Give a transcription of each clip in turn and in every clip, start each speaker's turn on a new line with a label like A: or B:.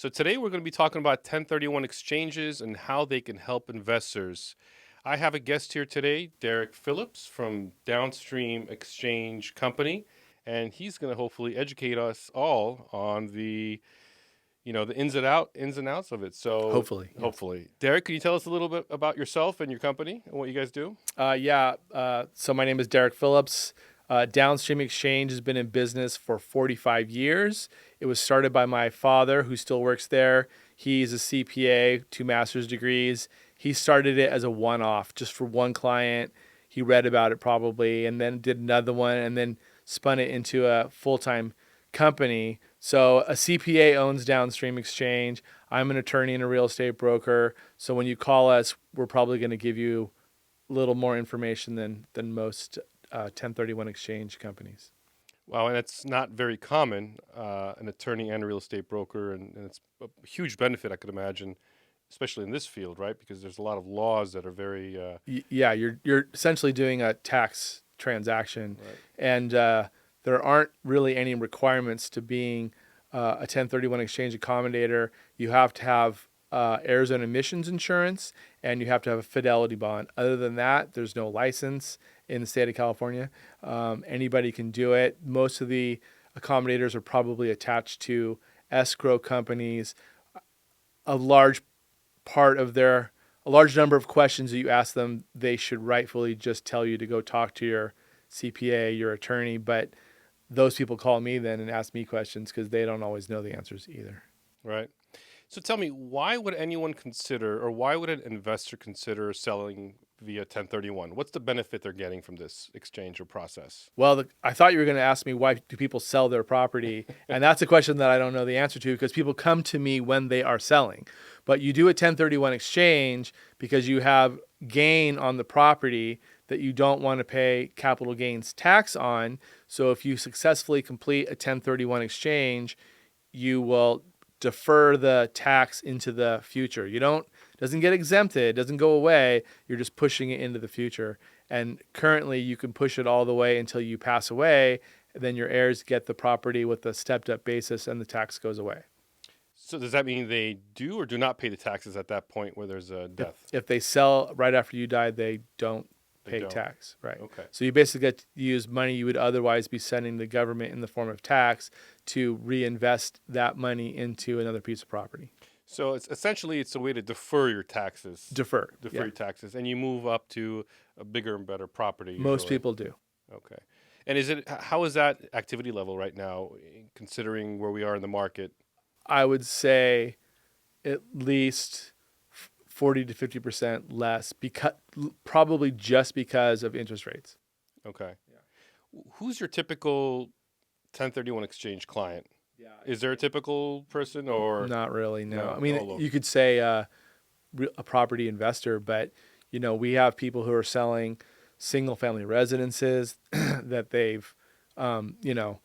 A: So today we're going to be talking about 1031 exchanges and how they can help investors. I have a guest here today, Derek Phillips from Downstream Exchange Company, and he's going to hopefully educate us all on the ins and outs of it. So
B: Hopefully, yes.
A: hopefully, Derek, can you tell us a little bit about yourself and your company and what you guys do?
B: So my name is Derek Phillips. Downstream Exchange has been in business for 45 years. It was started by my father, who still works there. He's a CPA, 2 master's degrees. He started it as a one-off, just for one client. He read about it probably, and then did another one, and then spun it into a full-time company. So a CPA owns Downstream Exchange. I'm an attorney and a real estate broker. So when you call us, we're probably going to give you little more information than most 1031 exchange companies.
A: Wow, and it's not very common, an attorney and a real estate broker, and it's a huge benefit, I could imagine, especially in this field, right? Because there's a lot of laws that are very,
B: Yeah, you're essentially doing a tax transaction,
A: right.
B: and there aren't really any requirements to being a 1031 exchange accommodator. You have to have Arizona emissions insurance, and you have to have a fidelity bond. Other than that, there's no license in the state of California. Anybody can do it. Most of the accommodators are probably attached to escrow companies. A large part of a large number of questions that you ask them, they should rightfully just tell you to go talk to your CPA, your attorney. But those people call me then and ask me questions because they don't always know the answers either.
A: Right. So tell me, why would anyone consider, or why would an investor consider selling via 1031? What's the benefit they're getting from this exchange or process?
B: Well, I thought you were going to ask me, why do people sell their property? And that's a question that I don't know the answer to, because people come to me when they are selling. But you do a 1031 exchange because you have gain on the property that you don't want to pay capital gains tax on. So if you successfully complete a 1031 exchange, you will defer the tax into the future. You don't doesn't get exempted, it doesn't go away. You're just pushing it into the future. And currently you can push it all the way until you pass away. Then your heirs get the property with a stepped up basis and the tax goes away.
A: So does that mean they do or do not pay the taxes at that point where there's a
B: If,
A: death?
B: if they sell right after you die, they don't
A: They
B: pay
A: don't.
B: tax, right?
A: Okay.
B: So you basically get to use money you would otherwise be sending the government in the form of tax to reinvest that money into another piece of property.
A: So it's a way to defer your taxes,
B: Defer,
A: defer
B: yeah.
A: your taxes, and you move up to a bigger and better property
B: Most
A: usually.
B: people do.
A: Okay. And how is that activity level right now, considering where we are in the market?
B: I would say at least 40 to 50% less, because probably just because of interest rates.
A: Okay. Who's your typical 1031 exchange client?
B: Yeah.
A: Is there a typical person or
B: Not really, no.
A: no?
B: I mean,
A: All
B: you
A: over.
B: could say a property investor, but we have people who are selling single family residences that they've, um, you know,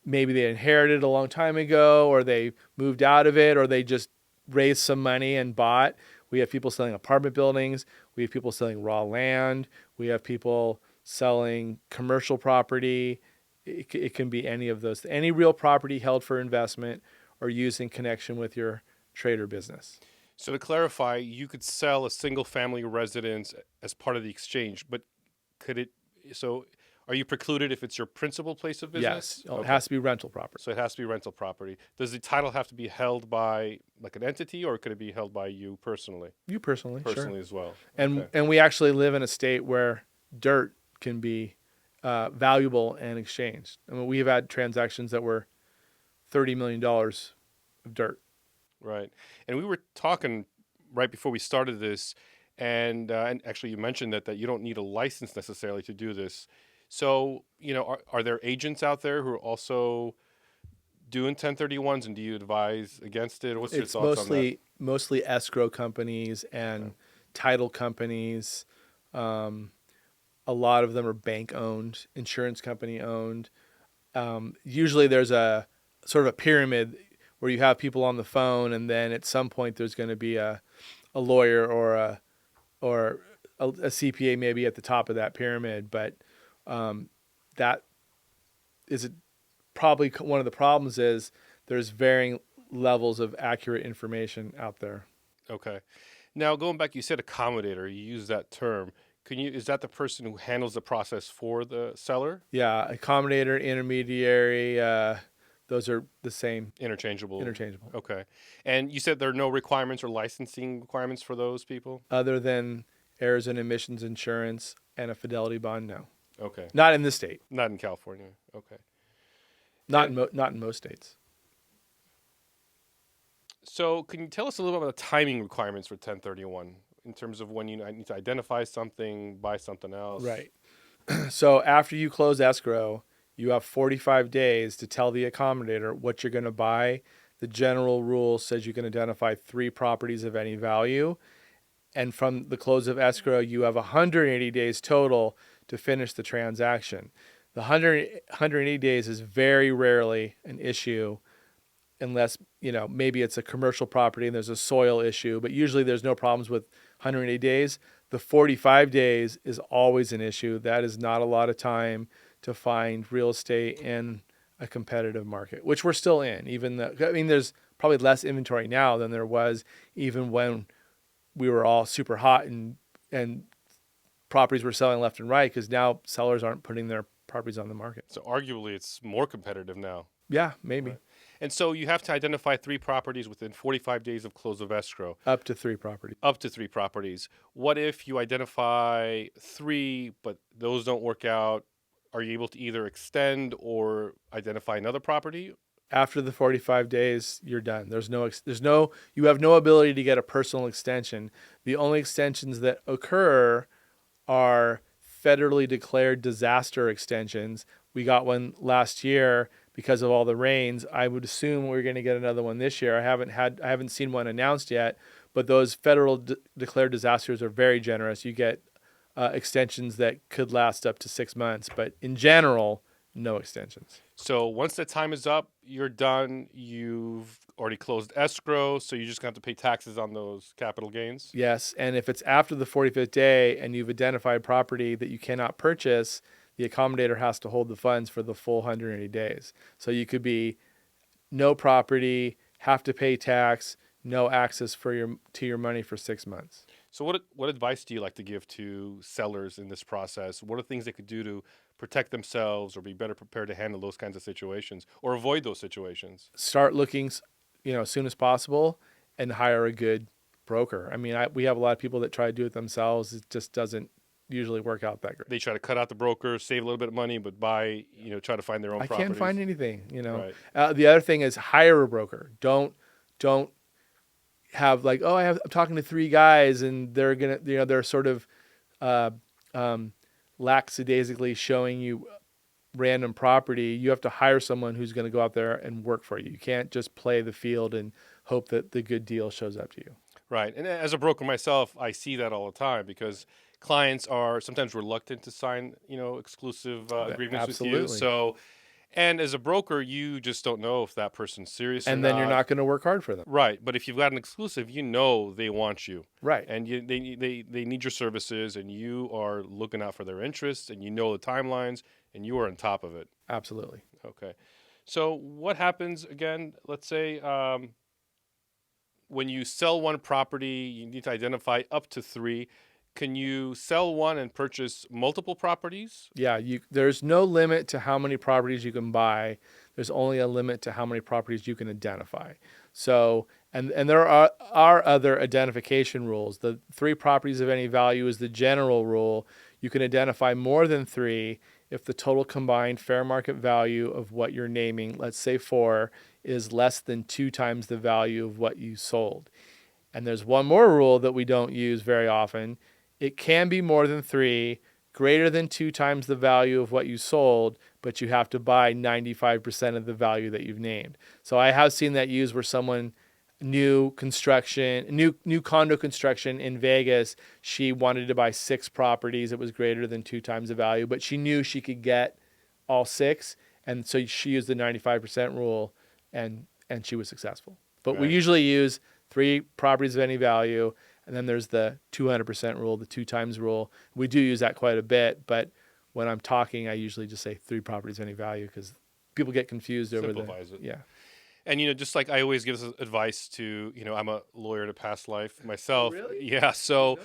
B: maybe they inherited a long time ago, or they moved out of it, or they just raised some money and bought. We have people selling apartment buildings. We have people selling raw land. We have people selling commercial property. It can be any of those, any real property held for investment or used in connection with your trade or business.
A: So to clarify, you could sell a single family residence as part of the exchange, but could it? So are you precluded if it's your principal place of
B: Yes,
A: business?
B: it
A: Okay.
B: has to be rental property.
A: So it has to be rental property. Does the title have to be held by like an entity, or could it be held by you personally?
B: You personally, sure.
A: Personally as well.
B: And
A: Okay.
B: and we actually live in a state where dirt can be valuable and exchanged. I mean, we've had transactions that were $30 million of dirt.
A: Right. And we were talking right before we started this, and actually you mentioned that you don't need a license necessarily to do this. So, are there agents out there who are also doing 1031s, and do you advise against it? What's your
B: It's
A: thoughts on that?
B: mostly escrow companies
A: Okay.
B: and title companies. Um, a lot of them are bank owned, insurance company owned. Usually there's a sort of a pyramid where you have people on the phone, and then at some point there's going to be a lawyer or a CPA maybe at the top of that pyramid. But that is probably one of the problems is there's varying levels of accurate information out there.
A: Okay. Now going back, you said accommodator. You use that term. Is that the person who handles the process for the seller?
B: Yeah, accommodator, intermediary, those are the same,
A: Interchangeable.
B: interchangeable.
A: Okay. And you said there are no requirements or licensing requirements for those people?
B: Other than errors and emissions insurance and a fidelity bond, no.
A: Okay.
B: Not in this state.
A: Not in California. Okay.
B: Not
A: And
B: not in most states.
A: so can you tell us a little bit about the timing requirements for 1031 in terms of when you need to identify something, buy something else?
B: Right. So after you close escrow, you have 45 days to tell the accommodator what you're going to buy. The general rule says you can identify 3 properties of any value. And from the close of escrow, you have 180 days total to finish the transaction. The 180 days is very rarely an issue unless, maybe it's a commercial property and there's a soil issue, but usually there's no problems with 180 days. The 45 days is always an issue. That is not a lot of time to find real estate in a competitive market, which we're still in. There's probably less inventory now than there was even when we were all super hot and properties were selling left and right, because now sellers aren't putting their properties on the market.
A: So arguably it's more competitive now.
B: Yeah, maybe.
A: Right. And so you have to identify 3 properties within 45 days of close of escrow.
B: Up to 3 properties.
A: Up to 3 properties. What if you identify 3, but those don't work out? Are you able to either extend or identify another property?
B: After the 45 days, you're done. You have no ability to get a personal extension. The only extensions that occur are federally declared disaster extensions. We got one last year because of all the rains. I would assume we're going to get another one this year. I haven't seen one announced yet, but those federal declared disasters are very generous. You get extensions that could last up to 6 months, but in general, no extensions.
A: So once the time is up, you're done. You've already closed escrow, so you just have to pay taxes on those capital gains?
B: Yes, and if it's after the 45th day and you've identified property that you cannot purchase, the accommodator has to hold the funds for the full 180 days. So you could be no property, have to pay tax, no access to your money for 6 months.
A: So what advice do you like to give to sellers in this process? What are things they could do to protect themselves or be better prepared to handle those kinds of situations or avoid those situations?
B: Start looking, as soon as possible, and hire a good broker. We have a lot of people that try to do it themselves. It just doesn't usually work out that great.
A: They try to cut out the broker, save a little bit of money, but try to find their own
B: I
A: properties.
B: can't find anything,
A: Right.
B: The other thing is hire a broker. Don't have like, I'm talking to 3 guys and they're going to, they're sort of lackadaisically showing you random property. You have to hire someone who's going to go out there and work for you. You can't just play the field and hope that the good deal shows up to you.
A: Right. And as a broker myself, I see that all the time because clients are sometimes reluctant to sign, exclusive agreements
B: Absolutely.
A: with you. So, and as a broker, you just don't know if that person's serious
B: And
A: or
B: then you're not going to work hard for them.
A: Right. But if you've got an exclusive, they want you.
B: Right.
A: And they need your services, and you are looking out for their interests, and you know the timelines, and you are on top of it.
B: Absolutely.
A: Okay. So what happens again? Let's say when you sell one property, you need to identify up to 3. Can you sell one and purchase multiple properties?
B: Yeah, there's no limit to how many properties you can buy. There's only a limit to how many properties you can identify. So, and there are other identification rules. The 3 properties of any value is the general rule. You can identify more than 3 if the total combined fair market value of what you're naming, let's say 4, is less than 2 times the value of what you sold. And there's one more rule that we don't use very often. It can be more than 3, greater than 2 times the value of what you sold, but you have to buy 95% of the value that you've named. So I have seen that used where someone new condo construction in Vegas, she wanted to buy 6 properties. It was greater than 2 times the value, but she knew she could get all 6. And so she used the 95% rule and she was successful. But
A: Right.
B: We usually use 3 properties of any value. And then there's the 200% rule, the 2 times rule. We do use that quite a bit, but when I'm talking, I usually just say 3 properties of any value because people get confused over
A: Simplifies it.
B: Yeah.
A: And just like I always give this advice to, I'm a lawyer in a past life
B: Oh,
A: myself.
B: really?
A: Yeah,
B: I didn't
A: so
B: know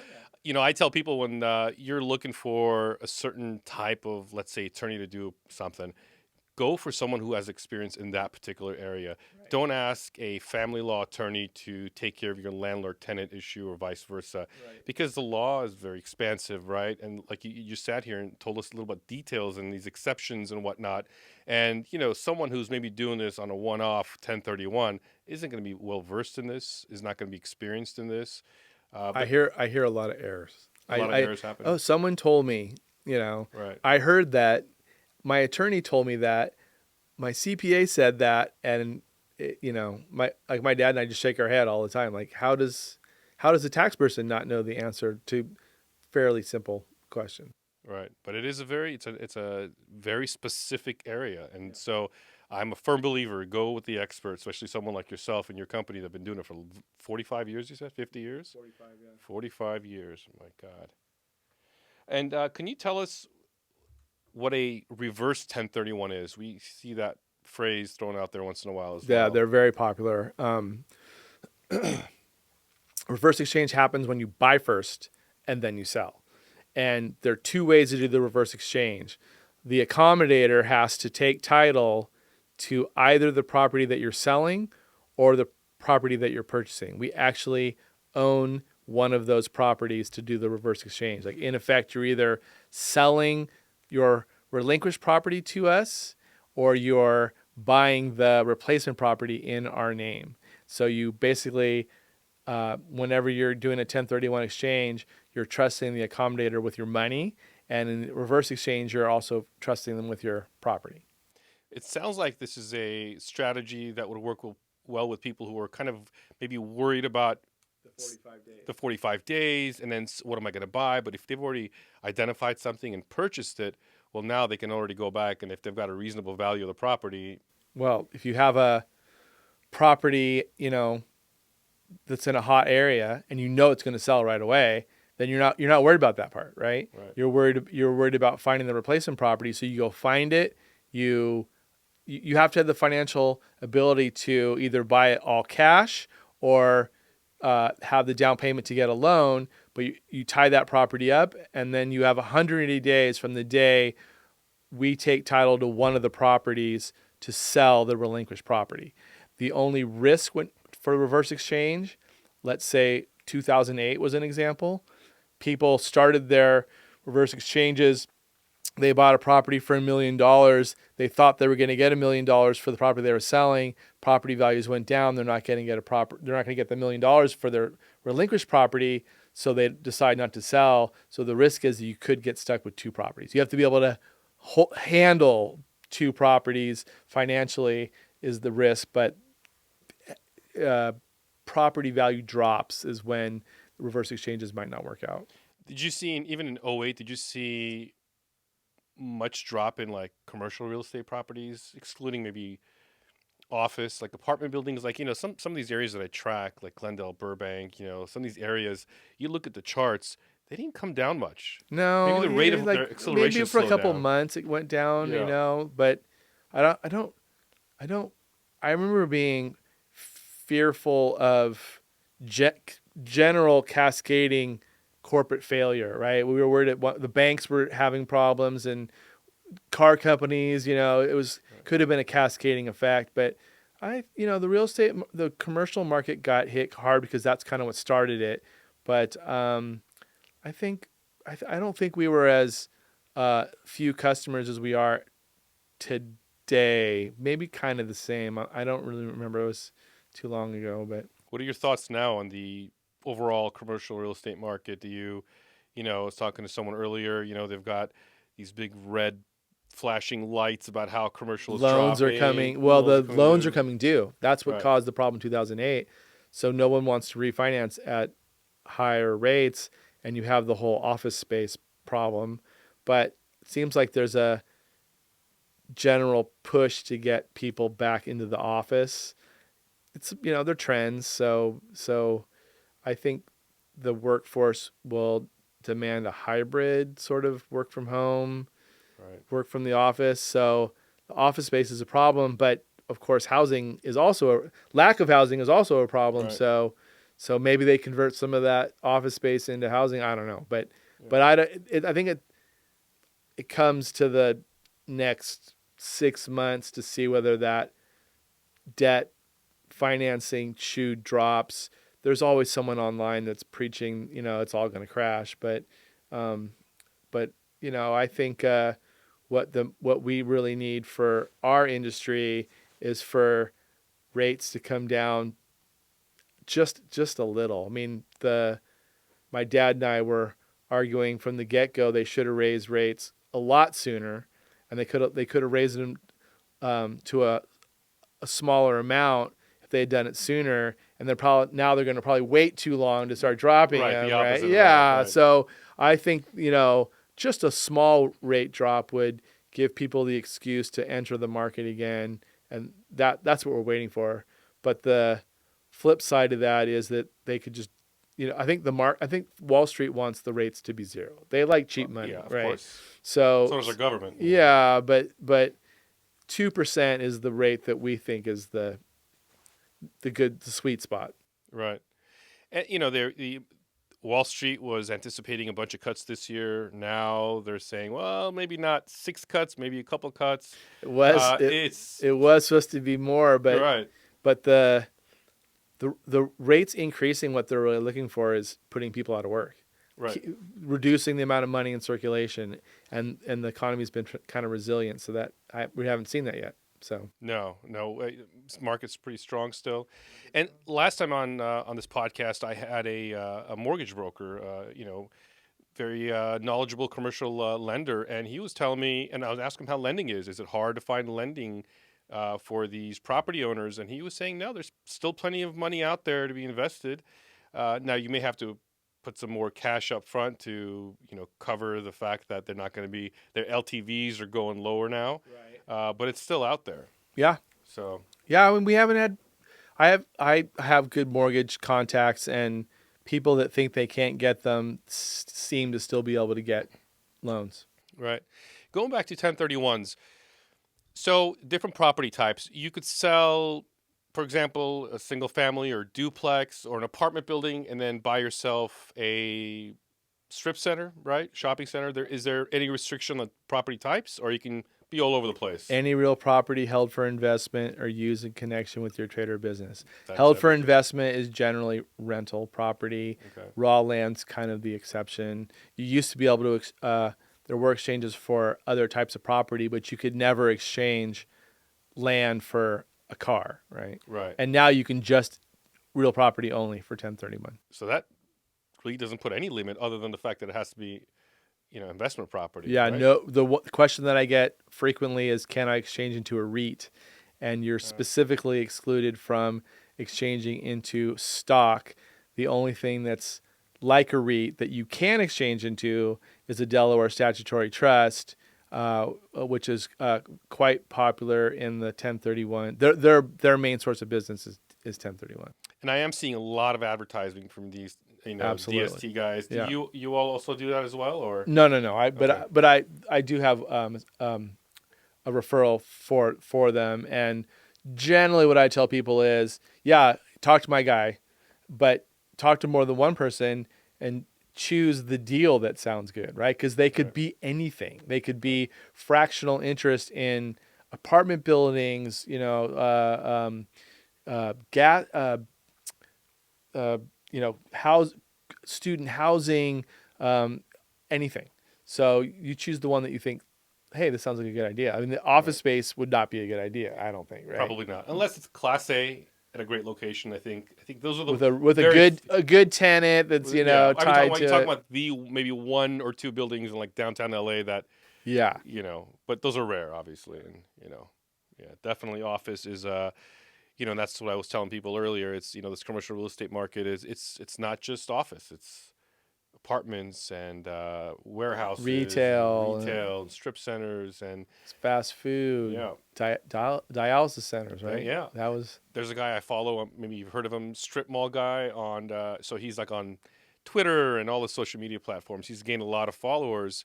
B: that.
A: I tell people when you're looking for a certain type of, let's say, attorney to do something, go for someone who has experience in that particular area.
B: Right.
A: Don't ask a family law attorney to take care of your landlord tenant issue or vice versa,
B: Right.
A: because the law is very expansive, right? And like you sat here and told us a little about details and these exceptions and whatnot. And, someone who's maybe doing this on a one off 1031 isn't going to be well versed in this, is not going to be experienced in this.
B: I
A: But
B: hear I hear a lot of errors.
A: a lot of errors
B: Oh,
A: happening.
B: someone told me, you know,
A: Right.
B: I heard that, my attorney told me that, my CPA said that, and my dad and I just shake our head all the time. Like, how does a tax person not know the answer to fairly simple question?
A: Right, but it's a very specific area, and
B: Yeah.
A: so I'm a firm believer. Go with the experts, especially someone like yourself and your company that've been doing it for 45 years. You said 50 years,
B: 45, yeah.
A: 45 years. My God! And can you tell us what a reverse 1031 is? We see that phrase thrown out there once in a while as
B: Yeah,
A: well.
B: they're very popular. Reverse exchange happens when you buy first and then you sell. And there are two ways to do the reverse exchange. The accommodator has to take title to either the property that you're selling or the property that you're purchasing. We actually own one of those properties to do the reverse exchange. Like, in effect, you're either selling your relinquished property to us or you're buying the replacement property in our name. So you basically, whenever you're doing a 1031 exchange, you're trusting the accommodator with your money, and in reverse exchange, you're also trusting them with your property.
A: It sounds like this is a strategy that would work well with people who are kind of maybe worried about
B: The 45 days.
A: the 45 days and then what am I going to buy? But if they've already identified something and purchased it, well, now they can already go back. And if they've got a reasonable value of the property,
B: Well, if you have a property, that's in a hot area and it's going to sell right away, then you're not worried about that part, right?
A: right?
B: You're worried about finding the replacement property, so you go find it. You have to have the financial ability to either buy it all cash or have the down payment to get a loan, but you tie that property up, and then you have 180 days from the day we take title to one of the properties to sell the relinquished property. The only risk for reverse exchange, let's say 2008 was an example, people started their reverse exchanges. They bought a property for $1 million. They thought they were going to get $1 million for the property they were selling. Property values went down. They're not going to get the $1 million for their relinquished property. So they decide not to sell. So the risk is that you could get stuck with two properties. You have to be able to handle two properties financially is the risk, but uh, property value drops is when reverse exchanges might not work out.
A: Did you see, even in '08, did you see much drop in like commercial real estate properties, excluding maybe office, like apartment buildings, like some of these areas that I track, like Glendale, Burbank, some of these areas, you look at the charts, they didn't come down much. Maybe
B: No,
A: the rate
B: yeah,
A: of
B: like
A: their
B: maybe
A: acceleration
B: for a
A: slowed
B: couple
A: down.
B: months it went down,
A: Yeah.
B: but I don't. I remember being fearful of general cascading corporate failure. Right, we were worried the banks were having problems and car companies. It was could have been a cascading effect, but the real estate, the commercial market got hit hard because that's kind of what started it. But I think I don't think we were as few customers as we are today. Maybe kind of the same. I don't really remember. It was too long ago, but
A: What are your thoughts now on the overall commercial real estate market? I was talking to someone earlier, they've got these big red flashing lights about how commercial is
B: loans are
A: dropping,
B: coming. Well,
A: loans
B: the
A: are coming
B: loans are
A: due.
B: coming due. That's what
A: Right.
B: caused the problem in 2008. So no one wants to refinance at higher rates, and you have the whole office space problem. But it seems like there's a general push to get people back into the office. It's they're trends, so I think the workforce will demand a hybrid sort of work from home,
A: Right.
B: work from the office. So the office space is a problem, but of course, housing is also lack of housing is also a problem.
A: Right.
B: So maybe they convert some of that office space into housing. I don't know,
A: Yeah.
B: but I think it comes to the next 6 months to see whether that debt financing shoe drops. There's always someone online that's preaching, it's all going to crash, um, but I think what we really need for our industry is for rates to come down just a little. I mean, the my dad and I were arguing from the get go they should have raised rates a lot sooner, and they could have raised them to a smaller amount if they had done it sooner. And they're going to probably wait too long to start dropping
A: Right. The
B: them, right?
A: opposite of that.
B: Yeah.
A: Right.
B: So I think just a small rate drop would give people the excuse to enter the market again, and that's what we're waiting for. But the flip side of that is that they could just I think Wall Street wants the rates to be zero. They like cheap money,
A: Yeah. Of
B: right?
A: course.
B: So
A: So does our government.
B: yeah, but 2% is the rate that we think is the sweet spot.
A: Right. And the Wall Street was anticipating a bunch of cuts this year. Now they're saying, well, maybe not 6 cuts, maybe a couple cuts.
B: It was it,
A: It's
B: it was supposed to be more,
A: right.
B: but the rates increasing, what they're really looking for is putting people out of work,
A: Right.
B: reducing the amount of money in circulation, and the economy's been kind of resilient, so that we haven't seen that yet. So
A: No, this market's pretty strong still. And last time on this podcast, I had a mortgage broker, very knowledgeable commercial lender, and he was telling me, and I was asking him how lending is. Is it hard to find lending for these property owners? And he was saying, no, there's still plenty of money out there to be invested. Now you may have to put some more cash up front to cover the fact that they're not going to be their LTVs are going lower now,
B: right.
A: but it's still out there.
B: Yeah,
A: So
B: yeah. I mean, we haven't had. I have good mortgage contacts, and people that think they can't get them seem to still be able to get loans.
A: right, going back to 1031s. So different property types. You could sell, for example, a single family or duplex or an apartment building, and then buy yourself a strip center, right? Shopping center. Is there any restriction on property types, or you can be all over the place?
B: Any real property held for investment or used in connection with your trade or business.
A: That's
B: Held for
A: everything.
B: investment is generally rental property.
A: Okay.
B: Raw land's kind of the exception. You used to be able to, there were exchanges for other types of property, but you could never exchange land for a car, right?
A: Right.
B: And now you can just real property only for 1031.
A: So that really doesn't put any limit other than the fact that it has to be, investment property.
B: Yeah,
A: right?
B: no. The question that I get frequently is, can I exchange into a REIT? And you're specifically excluded from exchanging into stock. The only thing that's like a REIT that you can exchange into is a Delaware statutory trust, which is quite popular in the 1031. Their main source of business is 1031.
A: And I am seeing a lot of advertising from these,
B: Absolutely.
A: DST guys. Do
B: Yeah.
A: you all also do that as well, or?
B: No.
A: Okay.
B: But I do have a referral for them, and generally what I tell people is, yeah, talk to my guy, but talk to more than one person and choose the deal that sounds good, right? Because they could
A: Right.
B: be anything. They could be fractional interest in apartment buildings, gas, house, student housing, anything. So you choose the one that you think, hey, this sounds like a good idea. I mean, the office space would not be a good idea, I don't think, right?
A: Probably not, unless it's Class A at a great location. I think those are the
B: With
A: very
B: a good tenant that's
A: yeah.
B: tied
A: You're talking
B: to
A: about the maybe 1 or 2 buildings in like downtown LA that
B: yeah.
A: but those are rare, obviously, and yeah, definitely office is and that's what I was telling people earlier. It's this commercial real estate market is it's not just office. It's apartments and warehouses,
B: Retail,
A: and retail, and strip centers, and
B: fast food,
A: yeah,
B: dialysis centers, right?
A: yeah.
B: That was
A: There's a guy I follow. Maybe you've heard of him, Strip Mall guy so he's like on Twitter and all the social media platforms. He's gained a lot of followers,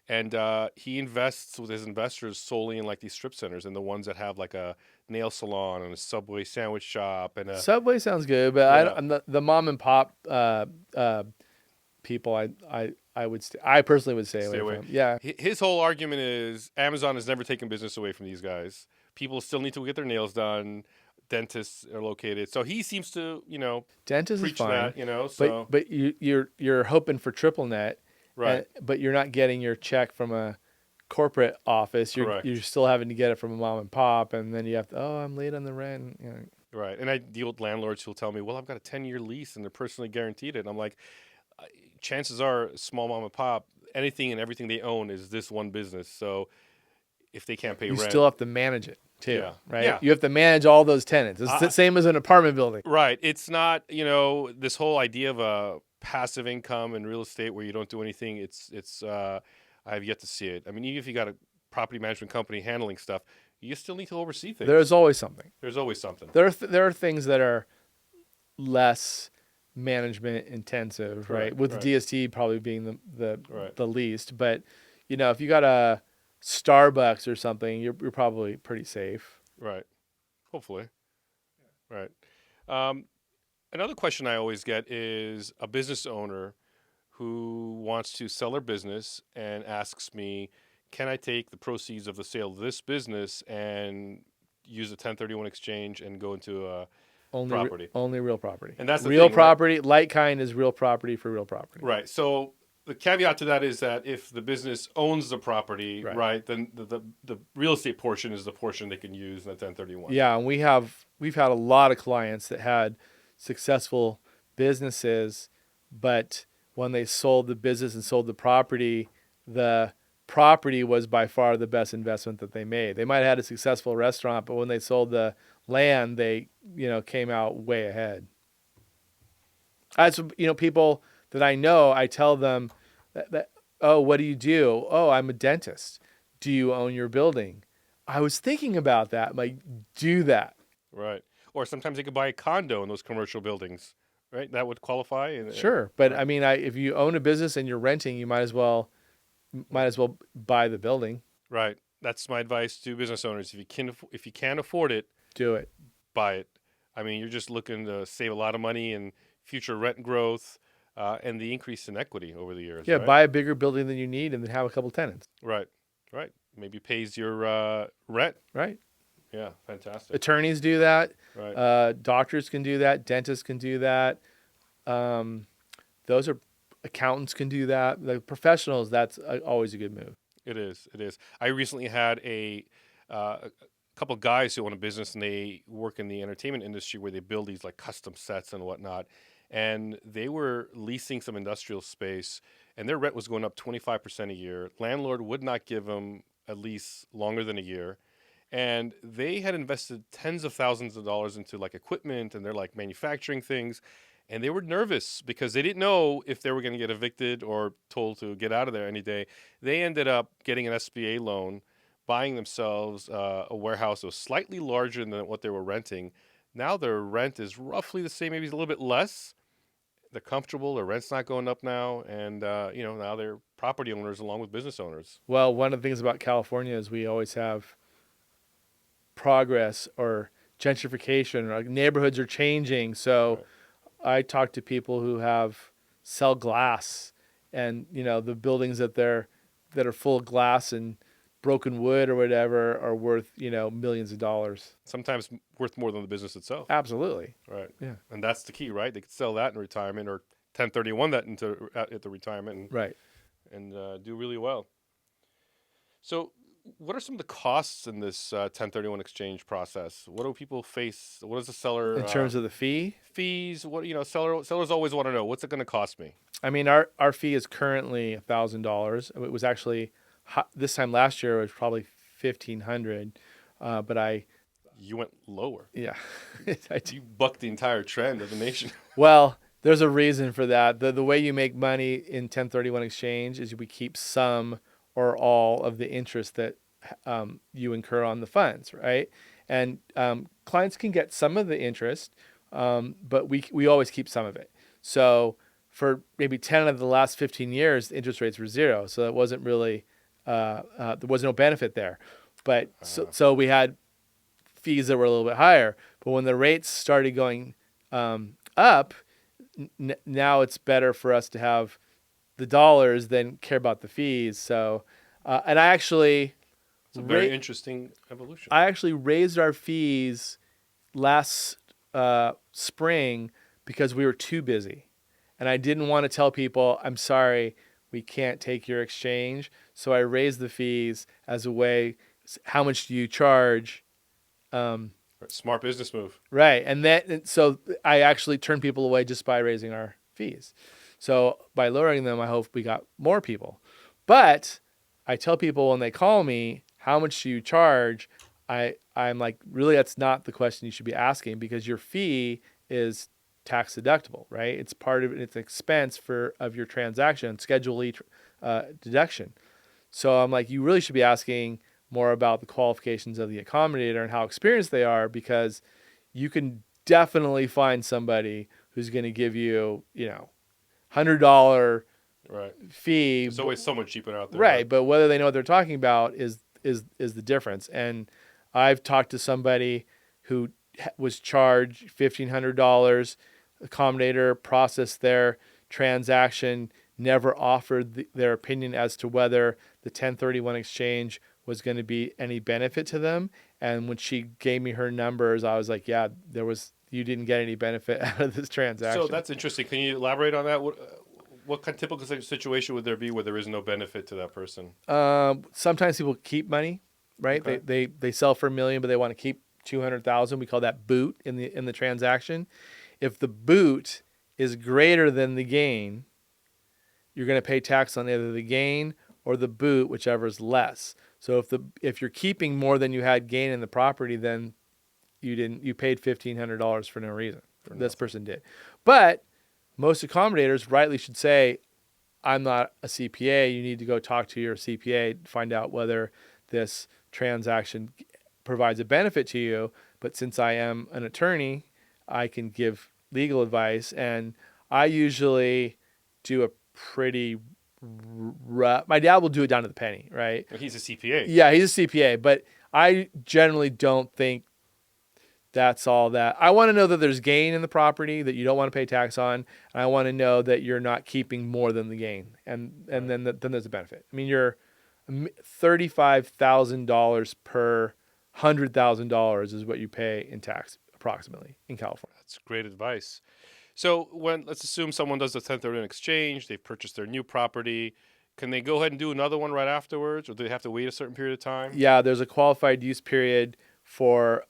A: and he invests with his investors solely in like these strip centers and the ones that have like a nail salon and a Subway sandwich shop and a
B: Subway sounds good, but
A: yeah.
B: I'm the mom and pop people. I personally would stay
A: Stay
B: away
A: away.
B: from. Yeah,
A: His whole argument is Amazon has never taken business away from these guys. People still need to get their nails done. Dentists are located, so he seems to
B: dentist is
A: preach
B: fine,
A: that.
B: but
A: So
B: you're hoping for triple net,
A: right,
B: but you're not getting your check from a corporate office. You're
A: correct,
B: still having to get it from a mom and pop, and then you have to, oh, I'm late on the rent. You know.
A: right. And I deal with landlords who'll tell me, well, I've got a 10-year lease and they're personally guaranteed it. And I'm like, chances are, small mom and pop, anything and everything they own is this one business. So if they can't pay
B: You
A: rent,
B: still have to manage it too,
A: yeah,
B: right?
A: yeah.
B: You have to manage all those tenants. It's the same as an apartment building.
A: Right. It's not, this whole idea of a passive income in real estate where you don't do anything. I've yet to see it. I mean, even if you got a property management company handling stuff, you still need to oversee
B: There's
A: things.
B: always something.
A: There's always something.
B: There are things that are less management intensive, right?
A: Correct.
B: With the
A: Right.
B: DST probably being
A: Right.
B: the least, but if you got a Starbucks or something, you're probably pretty safe.
A: Right. Hopefully. Right. Um, Another question I always get is a business owner who wants to sell their business and asks me, can I take the proceeds of the sale of this business and use a 1031 exchange and go into a property?
B: Only real property.
A: And that's the
B: Real
A: thing, right?
B: property, like kind is real property for real property.
A: Right. So the caveat to that is that if the business owns the property,
B: Right.
A: right, then the real estate portion is the portion they can use in the 1031.
B: Yeah, and we've had a lot of clients that had successful businesses, but when they sold the business and sold the property was by far the best investment that they made. They might have had a successful restaurant, but when they sold the land, they came out way ahead. As people that I know, I tell them that oh, what do you do? Oh, I'm a dentist. Do you own your building? I was thinking about that. I'm like, do that.
A: Right. Or sometimes they could buy a condo in those commercial buildings, right? That would qualify.
B: Sure, but
A: Right.
B: I mean, if you own a business and you're renting, you might as well buy the building.
A: Right. That's my advice to business owners. If you can't afford it,
B: Do it.
A: buy it. I mean, you're just looking to save a lot of money and future rent growth, and the increase in equity over the years.
B: Yeah,
A: Right.
B: buy a bigger building than you need, and then have a couple tenants.
A: Right. Right. Maybe pays your rent.
B: Right.
A: Yeah. Fantastic.
B: Attorneys do that.
A: Right.
B: Doctors can do that. Dentists can do that. Those are accountants can do that. The professionals, that's always a good move.
A: It is. It is. I recently had a couple guys who own a business and they work in the entertainment industry where they build these like custom sets and whatnot. And they were leasing some industrial space, and their rent was going up 25% a year. Landlord would not give them a lease longer than a year. And they had invested tens of thousands of dollars into like equipment and they're like manufacturing things. And they were nervous because they didn't know if they were going to get evicted or told to get out of there any day. They ended up getting an SBA loan, buying themselves a warehouse that was slightly larger than what they were renting. Now their rent is roughly the same, maybe it's a little bit less. They're comfortable. Their rent's not going up now, and now they're property owners along with business owners.
B: Well, one of the things about California is we always have progress or gentrification, or like neighborhoods are changing. So
A: Right.
B: I talk to people who sell glass, and the buildings that are full of glass and broken wood or whatever are worth millions of dollars.
A: Sometimes worth more than the business itself.
B: Absolutely.
A: Right.
B: Yeah.
A: And that's the key, right? They could sell that in retirement or 1031 that into at the retirement
B: Right.
A: and do really well. So, what are some of the costs in this 1031 exchange process? What do people face? What does the seller
B: In terms of the fee,
A: fees? What sellers always want to know, what's it going to cost me?
B: I mean, our fee is currently $1,000. It was actually this time last year it was probably $1,500, but
A: You went lower.
B: yeah.
A: You bucked the entire trend of the nation.
B: Well, there's a reason for that. The way you make money in 1031 exchange is we keep some or all of the interest that you incur on the funds, right? And clients can get some of the interest, but we always keep some of it. So for maybe 10 of the last 15 years, the interest rates were zero. So it wasn't really there was no benefit there. But so we had fees that were a little bit higher. But when the rates started going up, now it's better for us to have the dollars than care about the fees. So, and
A: It's a very interesting evolution.
B: I actually raised our fees last spring because we were too busy, and I didn't want to tell people, I'm sorry, we can't take your exchange. So I raised the fees as a way. How much do you charge?
A: Smart business move.
B: Right. And so I actually turned people away just by raising our fees. So by lowering them, I hope we got more people. But I tell people when they call me, how much do you charge? I'm like, really, that's not the question you should be asking, because your fee is tax deductible, right? It's part of it. It's an expense of your transaction, Schedule E deduction. So I'm like, you really should be asking more about the qualifications of the accommodator and how experienced they are, because you can definitely find somebody who's going to give you, $100
A: Right.
B: fee.
A: There's always someone cheaper out there.
B: Right, but whether they know what they're talking about is the difference. And I've talked to somebody who was charged $1,500. Accommodator processed their transaction, never offered their opinion as to whether the 1031 exchange was going to be any benefit to them. And when she gave me her numbers, I was like, yeah, you didn't get any benefit out of this transaction.
A: So that's interesting. Can you elaborate on that? What kind of typical situation would there be where there is no benefit to that person?
B: Sometimes people keep money, right?
A: Okay.
B: They sell for $1 million, but they want to keep 200,000. We call that boot in the transaction. If the boot is greater than the gain, you're going to pay tax on either the gain or the boot, whichever is less. So if you're keeping more than you had gain in the property, then you paid $1,500 for no reason. This person did. But most accommodators rightly should say, I'm not a CPA. You need to go talk to your CPA to find out whether this transaction provides a benefit to you. But since I am an attorney, I can give legal advice. And I usually do a pretty rough. My dad will do it down to the penny, right?
A: He's a CPA.
B: Yeah, he's a CPA. But I generally don't think that's all that. I want to know that there's gain in the property that you don't want to pay tax on. And I want to know that you're not keeping more than the gain. And
A: Right.
B: then there's a benefit. I mean, you're $35,000 per $100,000 is what you pay in tax approximately in California.
A: That's great advice. So let's assume someone does a 1031 exchange, they've purchased their new property. Can they go ahead and do another one right afterwards, or do they have to wait a certain period of time?
B: Yeah, there's a qualified use period for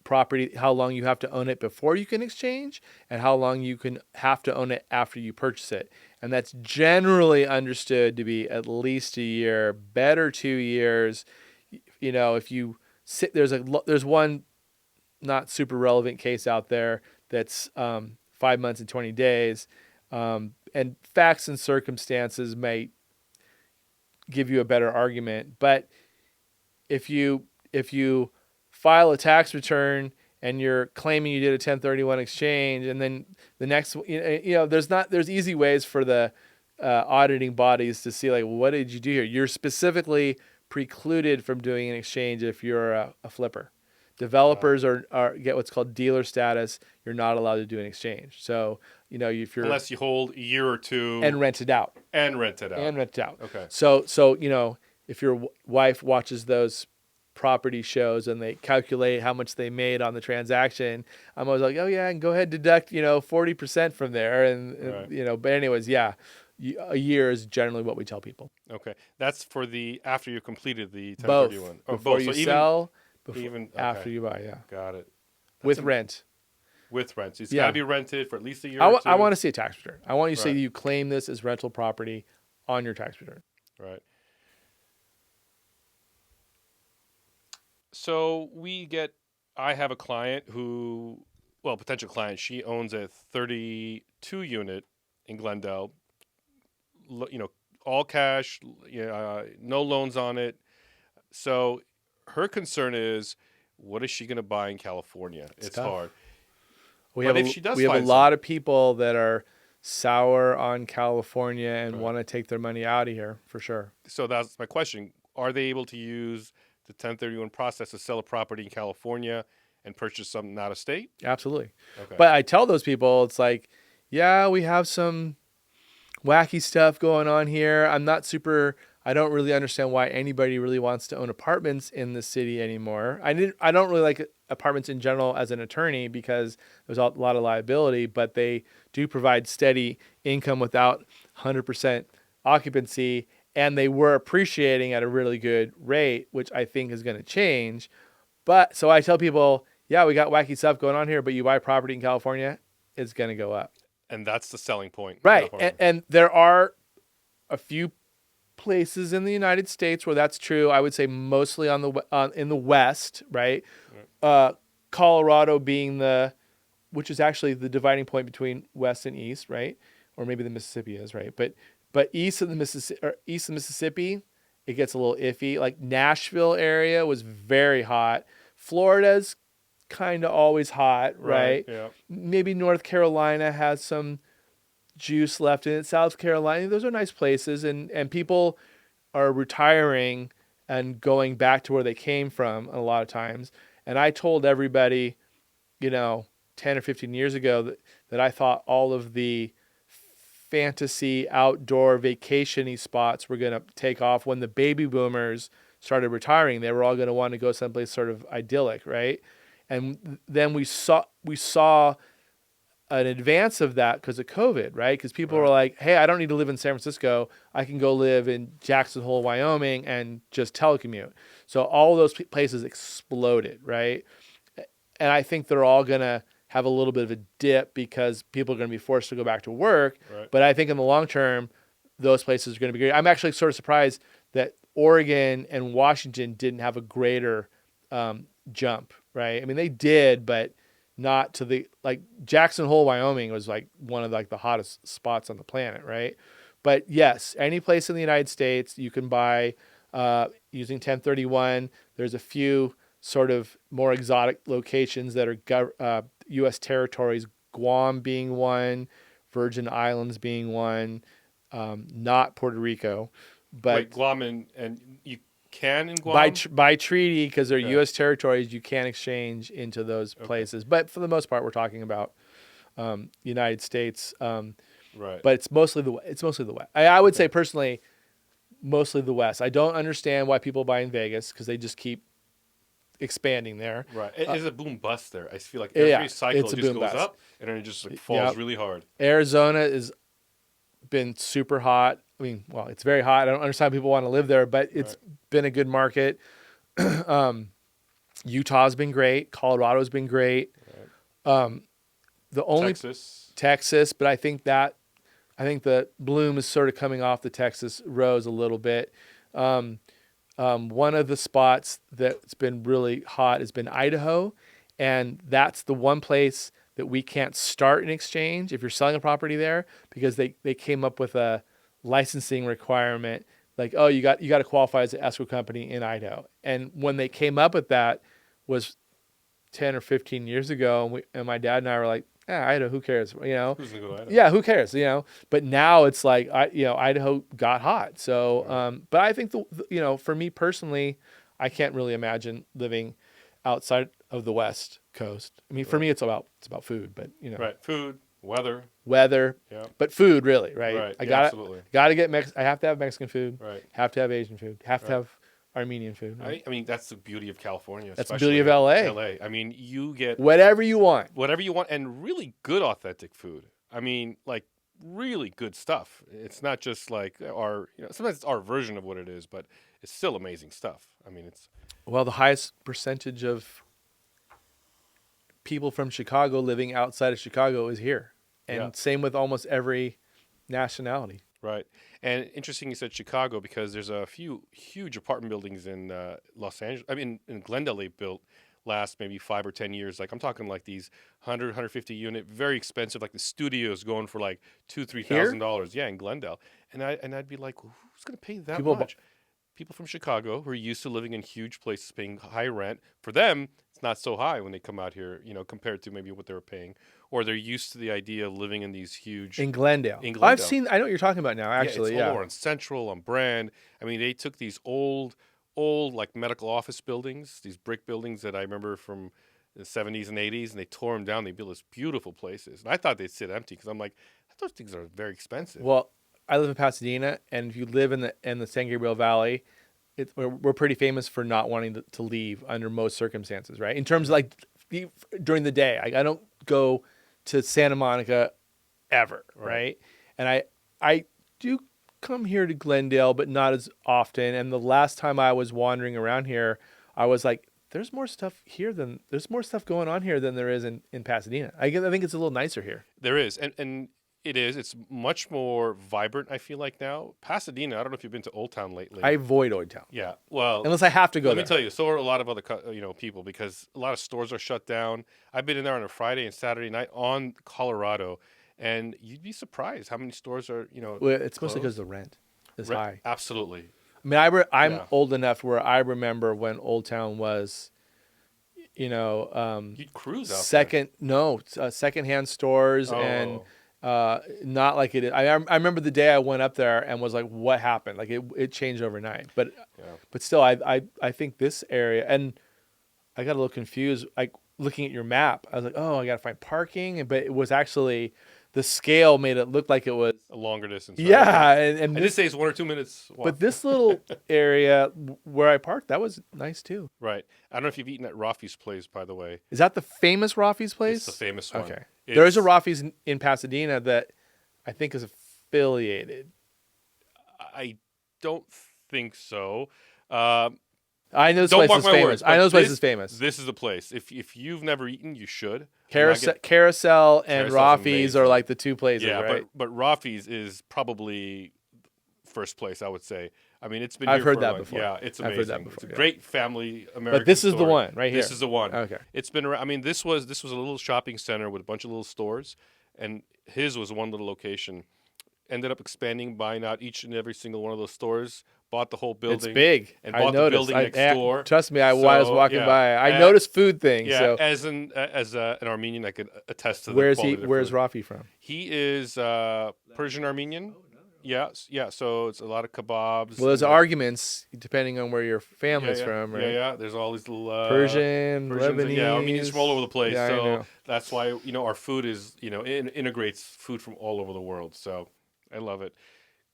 B: property, how long you have to own it before you can exchange, and how long you have to own it after you purchase it. And that's generally understood to be at least a year, better 2 years. If you sit, there's one not super relevant case out there that's 5 months and 20 days. And facts and circumstances may give you a better argument. But if you file a tax return and you're claiming you did a 1031 exchange, and then the next, there's easy ways for the auditing bodies to see, like, well, what did you do here? You're specifically precluded from doing an exchange if you're a flipper. Developers get what's called dealer status. You're not allowed to do an exchange. So, if you're,
A: Unless you hold a year or two
B: and rent it out.
A: Okay.
B: So if your wife watches those property shows and they calculate how much they made on the transaction, I'm always like, oh yeah, and go ahead, deduct 40% from there, and
A: Right.
B: But anyways, yeah, a year is generally what we tell people.
A: Okay. That's for after you completed the
B: Both
A: 1031.
B: before you sell,
A: even
B: after
A: okay.
B: you buy, yeah,
A: Got it.
B: with rent.
A: With rent. So it's
B: Yeah.
A: got to be rented for at least a year or two.
B: I want to see a tax return. I want you to say
A: Right.
B: you claim this as rental property on your tax return.
A: Right. So I have a client potential client, she owns a 32 unit in Glendale, all cash, no loans on it. So her concern is, what is she going to buy in California? It's
B: tough.
A: hard.
B: We
A: But
B: have
A: if she does
B: we have a
A: find
B: lot of people that are sour on California and
A: Right.
B: want to take their money out of here for sure.
A: So that's my question. Are they able to use the 1031 process to sell a property in California and purchase something out of state?
B: Absolutely.
A: Okay.
B: But I tell those people, it's like, yeah, we have some wacky stuff going on here. I don't really understand why anybody really wants to own apartments in the city anymore. I don't really like apartments in general as an attorney because there's a lot of liability, but they do provide steady income without 100% occupancy, and they were appreciating at a really good rate, which I think is going to change. But so I tell people, yeah, we got wacky stuff going on here, but you buy property in California, it's going to go up.
A: And that's the selling point in
B: Right. And,
A: California.
B: and there are a few places in the United States where that's true. I would say mostly in the West, right?
A: Right.
B: Colorado being which is actually the dividing point between West and East, right? Or maybe the Mississippi is, right? But east of Mississippi, it gets a little iffy. Like Nashville area was very hot. Florida's kind of always hot,
A: Right.
B: right?
A: Yeah.
B: Maybe North Carolina has some juice left in it. South Carolina, those are nice places, and people are retiring and going back to where they came from a lot of times. And I told everybody, 10 or 15 years ago that I thought all of the fantasy outdoor vacation-y spots were going to take off when the baby boomers started retiring. They were all going to want to go someplace sort of idyllic, right? And then we saw an advance of that because of COVID, right? Because people were
A: Right.
B: like, hey, I don't need to live in San Francisco. I can go live in Jackson Hole, Wyoming, and just telecommute. So all those places exploded, right? And I think they're all going to have a little bit of a dip because people are going to be forced to go back to work.
A: Right.
B: But I think in the long term, those places are going to be great. I'm actually sort of surprised that Oregon and Washington didn't have a greater jump, right? I mean, they did, but not to the like Jackson Hole, Wyoming was like one of like the hottest spots on the planet, right? But yes, any place in the United States you can buy using 1031. There's a few sort of more exotic locations that are U.S. territories, Guam being one, Virgin Islands being one, not Puerto Rico,
A: Wait,
B: but
A: Guam and you can in
B: by
A: Guam?
B: by treaty because they're
A: Okay.
B: U.S. territories, you can exchange into those
A: Okay.
B: places. But for the most part, we're talking about United States.
A: Right.
B: But it's mostly the West. I would
A: Okay.
B: say personally, mostly the West. I don't understand why people buy in Vegas because they just keep expanding there.
A: Right. It is a boom bust there. I feel like
B: Yeah,
A: every cycle
B: it's
A: it
B: a
A: just
B: boom
A: goes
B: bust.
A: up and then it just like falls
B: Yep.
A: really hard.
B: Arizona has been super hot. I mean, well, it's very hot. I don't understand how people want to live there, but it's
A: Right.
B: been a good market. Utah's been great. Colorado's been great.
A: Right.
B: The only
A: Texas.
B: Texas, but I think the bloom is sort of coming off the Texas rose a little bit. One of the spots that's been really hot has been Idaho, and that's the one place that we can't start an exchange if you're selling a property there because they came up with a licensing requirement like, oh, you got to qualify as an escrow company in Idaho. And when they came up with that was 10 or 15 years ago, and my dad and I were like, Idaho, who cares,
A: Who's gonna go to Idaho?
B: yeah, who cares. But now it's like Idaho got hot. So,
A: Right.
B: but I think for me personally, I can't really imagine living outside of the West Coast. I mean, for
A: Right.
B: me, it's about food, but
A: Right. Food, weather.
B: weather,
A: Yeah.
B: but food really, right?
A: Right.
B: I
A: Yeah, absolutely.
B: gotta get I have to have Mexican food,
A: Right.
B: have to have Asian food, have to
A: Right.
B: have Armenian food. Right?
A: I mean that's the beauty of California,
B: That's the beauty of
A: especially
B: LA.
A: LA. I mean, you get
B: Whatever you want.
A: whatever you want and really good authentic food. I mean, like really good stuff. It's not just like sometimes it's our version of what it is, but it's still amazing stuff. I mean, it's
B: Well, the highest percentage of people from Chicago living outside of Chicago is here. And
A: yeah,
B: same with almost every nationality.
A: right. And interesting you said Chicago because there's a few huge apartment buildings in Los Angeles. I mean, in Glendale they built last maybe 5 or 10 years. Like I'm talking like these 150 unit, very expensive. Like the studios going for like
B: Here,
A: $2,000, $3,000. Yeah, in Glendale. And I'd be like, who's gonna pay that
B: people, bu-
A: much? People from Chicago who are used to living in huge places, paying high rent. For them, it's not so high when they come out here, compared to maybe what they were paying, or they're used to the idea of living in these huge
B: In Glendale.
A: in
B: I've
A: Glendale.
B: seen. I know what you're talking about now.
A: Yeah, it's
B: Actually,
A: all
B: yeah.
A: over on Central, on Brand. I mean, they took these old like medical office buildings, these brick buildings that I remember from the 70s and 80s, and they tore them down. They built these beautiful places, and I thought they'd sit empty because I'm like, those things are very expensive.
B: Well, I live in Pasadena, and if you live in the San Gabriel Valley, we're pretty famous for not wanting to leave under most circumstances, right? In terms of like during the day, I don't go to Santa Monica ever,
A: Right.
B: right? And I do come here to Glendale, but not as often. And the last time I was wandering around here, I was like, there's more stuff going on here than there is in Pasadena. I think it's a little nicer here.
A: There is, and it is. It's much more vibrant. I feel like now Pasadena. I don't know if you've been to Old Town
B: I
A: lately.
B: avoid Old Town
A: Yeah. Well,
B: unless I have to go
A: let me
B: there.
A: tell you. So are a lot of other people because a lot of stores are shut down. I've been in there on a Friday and Saturday night on Colorado, and you'd be surprised how many stores are
B: Well, it's mostly because
A: closed.
B: the rent is high.
A: Absolutely.
B: I mean, I'm
A: Yeah.
B: old enough where I remember when Old Town was,
A: You'd cruise out there.
B: secondhand stores and
A: Oh,
B: not like it is. I remember the day I went up there and was like, what happened? Like it changed overnight.
A: yeah.
B: But still, I think this area, and I got a little confused, like looking at your map. I was like, oh, I got to find parking, but it was actually the scale made it look like it was.
A: A longer distance. Right?
B: Yeah,
A: Okay.
B: and
A: I did
B: this,
A: say it's 1 or 2 minutes walk.
B: but this little area where I parked, that was nice too.
A: Right. I don't know if you've eaten at Rafi's place, by the way.
B: Is that the famous Rafi's place?
A: It's the famous one.
B: Okay. There is a
A: It's
B: Rafi's in Pasadena that I think is affiliated.
A: I don't think so. Um,
B: I know this
A: don't
B: place
A: mark
B: is
A: my
B: famous.
A: words.
B: I
A: But
B: know this place is famous.
A: This is the place. If you've never eaten, you should.
B: Carousel and
A: Carousel's
B: Rafi's are
A: amazing.
B: like the two places,
A: Yeah,
B: right?
A: but Rafi's is probably first place, I would say. I mean, it's been
B: I've
A: here
B: heard
A: for
B: that
A: like,
B: before.
A: yeah, it's
B: I've
A: amazing.
B: heard that
A: It's
B: before,
A: a
B: yeah.
A: great family American
B: But this is the
A: story.
B: one right here.
A: This is the one.
B: Okay.
A: It's been around. I mean, this was a little shopping center with a bunch of little stores, and his was one little location. Ended up expanding, buying out each and every single one of those stores. Bought the whole building.
B: It's big.
A: And
B: I
A: bought the
B: noticed.
A: building next door.
B: Trust me, while I was
A: So,
B: walking
A: yeah.
B: by, I noticed food things.
A: Yeah,
B: So
A: as an Armenian, I could attest to the
B: where's
A: quality
B: he?
A: of their
B: Where's
A: food.
B: Rafi from?
A: He is Persian Armenian. Yeah, yeah. So it's a lot of kebabs.
B: Well, there's
A: and,
B: arguments depending on where your
A: yeah,
B: family's
A: yeah,
B: from, right?
A: yeah, yeah. There's all these little
B: Persian,
A: Persians,
B: Lebanese.
A: yeah, Armenians from all over the place.
B: Yeah, I
A: so
B: know.
A: that's why our food is integrates food from all over the world. So I love it.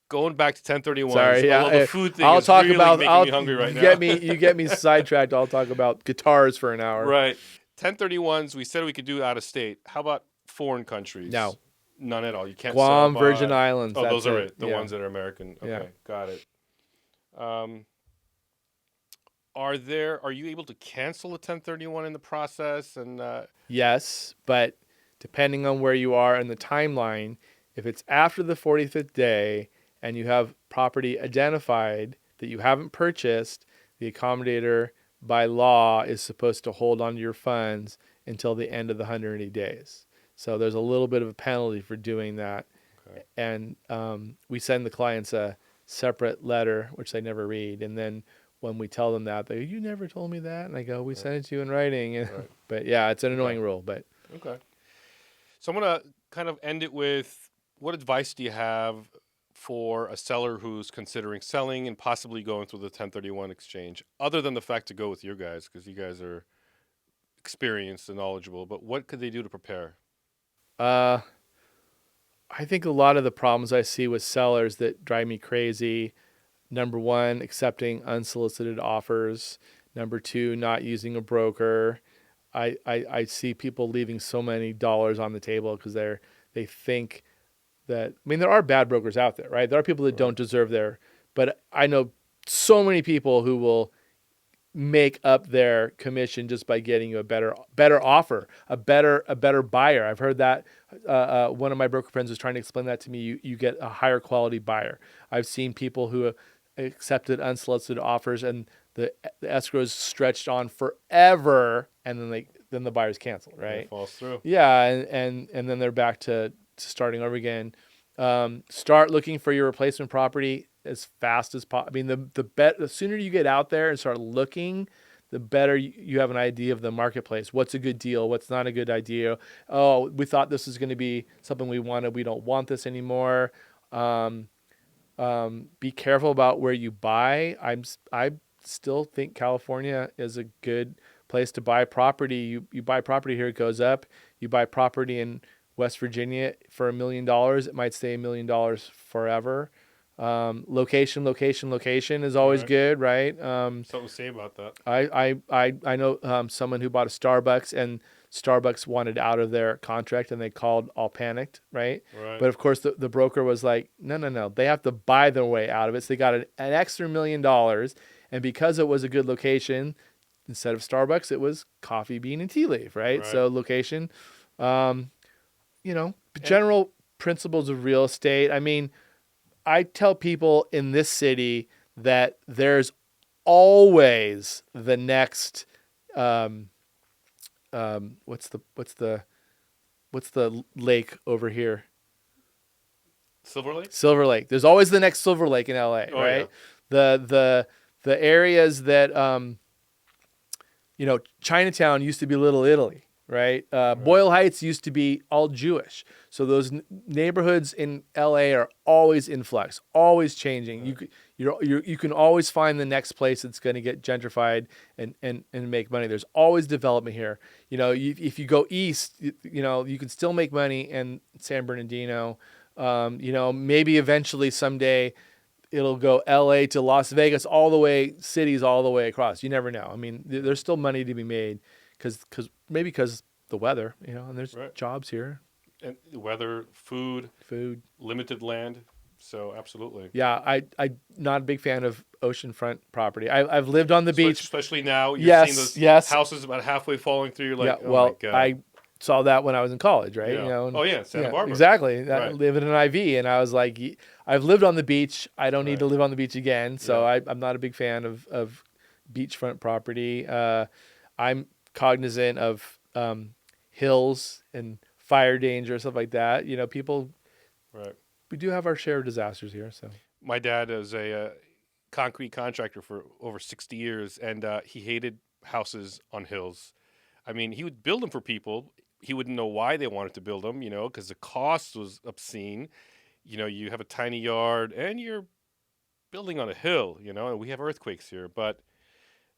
A: Going back to 1031.
B: Sorry, yeah.
A: The food thing
B: I'll
A: is
B: talk
A: really
B: about.
A: making me hungry right
B: you
A: now.
B: get me sidetracked. I'll talk about guitars for an hour.
A: Right. 1031s. We said we could do out of state. How about foreign countries?
B: No.
A: None at all. You can't
B: Guam,
A: sell
B: Virgin Islands.
A: Oh,
B: that's
A: those are it. The
B: Yeah.
A: ones that are American. Okay,
B: Yeah.
A: got it. Um, are you able to cancel a 1031 in the process? And
B: Yes, but depending on where you are in the timeline, if it's after the 45th day and you have property identified that you haven't purchased, the accommodator by law is supposed to hold on to your funds until the end of the 180 days. So there's a little bit of a penalty for doing that.
A: Okay.
B: And we send the clients a separate letter, which they never read. And then when we tell them that, they go, you never told me that. And I go, we sent it to you in writing.
A: Right.
B: But yeah, it's an annoying rule. But
A: Okay. So I'm gonna kind of end it with, what advice do you have for a seller who's considering selling and possibly going through the 1031 exchange, other than the fact to go with your guys, because you guys are experienced and knowledgeable, but what could they do to prepare?
B: I think a lot of the problems I see with sellers that drive me crazy, number one, accepting unsolicited offers. Number two, not using a broker. I see people leaving so many dollars on the table because they think that, I mean, there are bad brokers out there, right? There are people that don't deserve but I know so many people who will make up their commission just by getting you a better offer, a better buyer. I've heard that. One of my broker friends was trying to explain that to me. You get a higher quality buyer. I've seen people who accepted unsolicited offers and the escrow is stretched on forever, and then the buyer's canceled,
A: It
B: right?
A: falls through.
B: Yeah, and then they're back to starting over again. Start looking for your replacement property as fast as possible. I mean, the sooner you get out there and start looking, the better you have an idea of the marketplace. What's a good deal? What's not a good idea? Oh, we thought this was going to be something we wanted. We don't want this anymore. Um, be careful about where you buy. I still think California is a good place to buy property. You buy property here, it goes up. You buy property in West Virginia for $1 million, it might stay $1 million forever. Location is always
A: Right.
B: good, right?
A: Something to say about that.
B: I know someone who bought a Starbucks, and Starbucks wanted out of their contract, and they called all panicked, right?
A: Right.
B: But of course, the broker was like, no, they have to buy their way out of it. So they got an extra $1 million, and because it was a good location, instead of Starbucks, it was Coffee Bean and Tea Leaf, right?
A: Right.
B: So location, you know,
A: And
B: general principles of real estate. I mean, I tell people in this city that there's always the next what's the lake over here?
A: Silver Lake?
B: Silver Lake. There's always the next Silver Lake in LA,
A: Oh,
B: right?
A: yeah.
B: The areas that you know, Chinatown used to be Little Italy, right? Boyle Heights used to be all Jewish. So those neighborhoods in LA are always in flux, always changing.
A: Right.
B: You can always find the next place that's going to get gentrified and make money. There's always development here. You know, if you go east, you know, you can still make money in San Bernardino. You know, maybe eventually someday it'll go LA to Las Vegas, all the way, cities all the way across. You never know. I mean, there's still money to be made because the weather, you know, and there's
A: Right.
B: jobs here,
A: And weather, food,
B: food.
A: limited land. So absolutely.
B: Yeah, I'm not a big fan of oceanfront property. I've lived on the beach.
A: Especially now, you're seeing
B: Yes,
A: those
B: yes.
A: houses about halfway falling through. You're
B: Yeah,
A: like, oh my
B: well,
A: God.
B: I saw that when I was in college, right?
A: Yeah.
B: You know,
A: Oh, yeah, Santa Barbara.
B: exactly. I
A: Right.
B: live in an IV, and I was like, I've lived on the beach. I don't need
A: Right.
B: to live on the beach again. So
A: Yeah.
B: I'm not a big fan of beachfront property. I'm cognizant of hills and fire danger, stuff like that. You know,
A: Right.
B: we do have our share of disasters here. So
A: My dad is a concrete contractor for over 60 years, and he hated houses on hills. I mean, he would build them for people. He wouldn't know why they wanted to build them, you know, because the cost was obscene. You know, you have a tiny yard and you're building on a hill, you know, and we have earthquakes here. But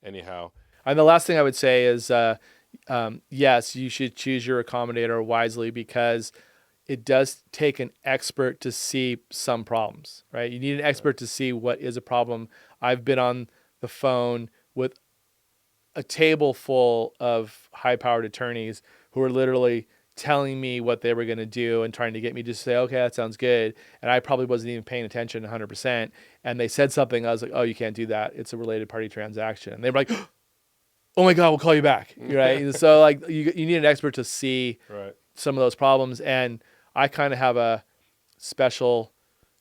A: anyhow,
B: and the last thing I would say is, yes, you should choose your accommodator wisely because it does take an expert to see some problems, right? You need an expert to see what is a problem. I've been on the phone with a table full of high-powered attorneys who are literally telling me what they were going to do and trying to get me to say, okay, that sounds good. And I probably wasn't even paying attention 100%. And they said something. I was like, oh, you can't do that. It's a related party transaction. And they were like, oh my God, we'll call you back. Right. So like you need an expert to see
A: right.
B: some of those problems. And I kind of have a special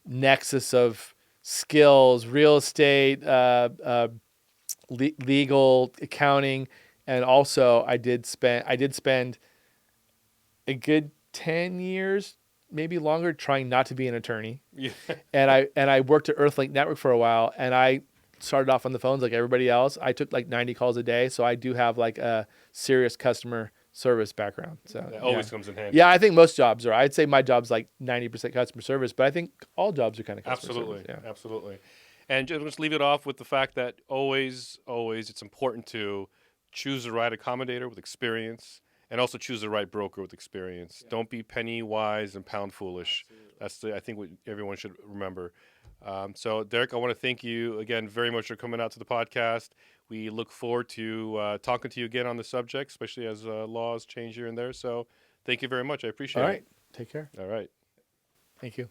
B: nexus of skills, real estate, legal, accounting, and also I did spend a good 10 years, maybe longer, trying not to be an attorney.
A: Yeah.
B: And I worked at Earthlink Network for a while, and I started off on the phones like everybody else. I took like 90 calls a day, so I do have like a serious customer service background. So
A: That always
B: yeah.
A: comes in handy.
B: Yeah, I think most jobs are. I'd say my job's like 90% customer service, but I think all jobs are kind of customer
A: Absolutely.
B: service. Yeah.
A: Absolutely. And just leave it off with the fact that always, it's important to choose the right accommodator with experience and also choose the right broker with experience. Yeah. Don't be penny wise and pound foolish. Absolutely. I think what everyone should remember. So, Derek, I want to thank you again very much for coming out to the podcast. We look forward to talking to you again on the subject, especially as laws change here and there. So, thank you very much. I appreciate
B: All
A: it.
B: right. Take care.
A: All right.
B: Thank you.